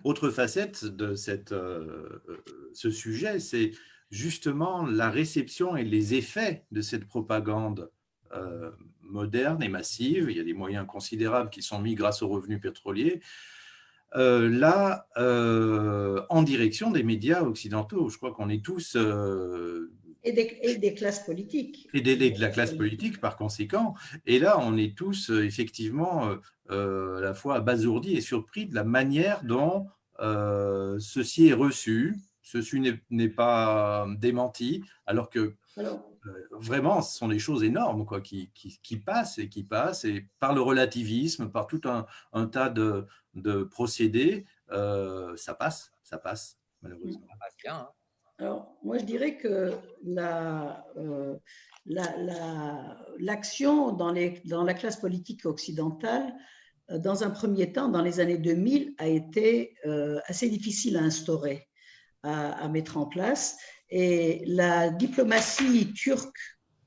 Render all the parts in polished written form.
Autre facette de ce sujet, c'est justement la réception et les effets de cette propagande moderne et massive. Il y a des moyens considérables qui sont mis grâce aux revenus pétroliers, là, en direction des médias occidentaux. Je crois qu'on est tous, Et des classes politiques. et de la classe politique par conséquent, et là on est tous effectivement à la fois abasourdis et surpris de la manière dont ceci est reçu. Ceci n'est pas démenti, alors que Alors, vraiment, ce sont des choses énormes quoi, qui passent et qui passent, et par le relativisme, par tout un tas de procédés, ça passe, malheureusement. Ça passe bien, hein. alors, moi, je dirais que l'action dans la classe politique occidentale, dans un premier temps, dans les années 2000, a été assez difficile à instaurer, à mettre en place. Et la diplomatie turque,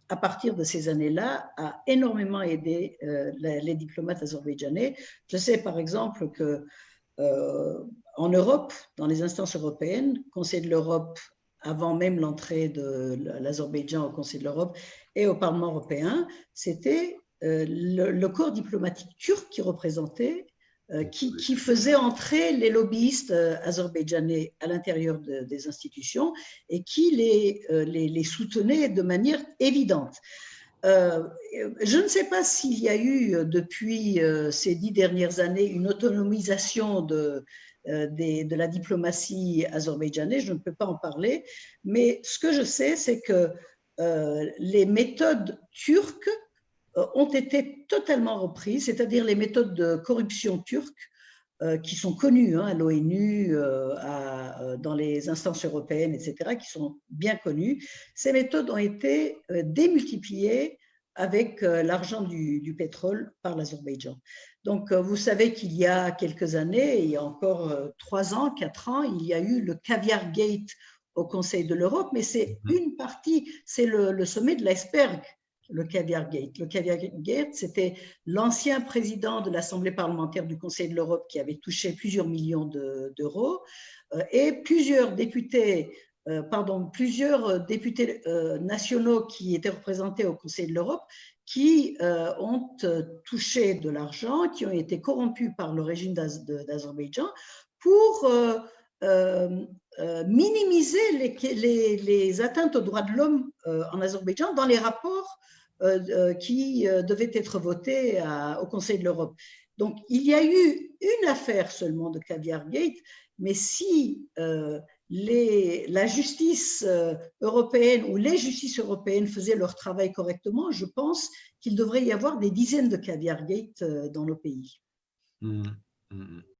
à partir de ces années-là, a énormément aidé les diplomates azerbaïdjanais. Je sais par exemple que en Europe, dans les instances européennes, Conseil de l'Europe, avant même l'entrée de l'Azerbaïdjan au Conseil de l'Europe et au Parlement européen, c'était le corps diplomatique turc qui représentait, qui faisait entrer les lobbyistes azerbaïdjanais à l'intérieur des institutions et qui les soutenait de manière évidente. Je ne sais pas s'il y a eu depuis ces 10 dernières années une autonomisation de la diplomatie azerbaïdjanaise, je ne peux pas en parler, mais ce que je sais, c'est que les méthodes turques ont été totalement reprises, c'est-à-dire les méthodes de corruption turques qui sont connues à l'ONU, dans les instances européennes, etc., qui sont bien connues. Ces méthodes ont été démultipliées avec l'argent du pétrole par l'Azerbaïdjan. Donc, vous savez qu'il y a quelques années, il y a encore 3 ans, 4 ans, il y a eu le Caviar Gate au Conseil de l'Europe, mais c'est une partie, c'est le sommet de l'iceberg. Le Caviar Gate. Le Caviar Gate, c'était l'ancien président de l'Assemblée parlementaire du Conseil de l'Europe qui avait touché plusieurs millions d'euros et plusieurs députés nationaux qui étaient représentés au Conseil de l'Europe qui ont touché de l'argent, qui ont été corrompus par le régime d'Azerbaïdjan pour minimiser les atteintes aux droits de l'homme en Azerbaïdjan dans les rapports qui devaient être votés au Conseil de l'Europe. Donc, il y a eu une affaire seulement de Caviar Gate, mais si la justice européenne ou les justices européennes faisaient leur travail correctement, je pense qu'il devrait y avoir des dizaines de Caviar Gate dans nos pays. Mmh. Mmh.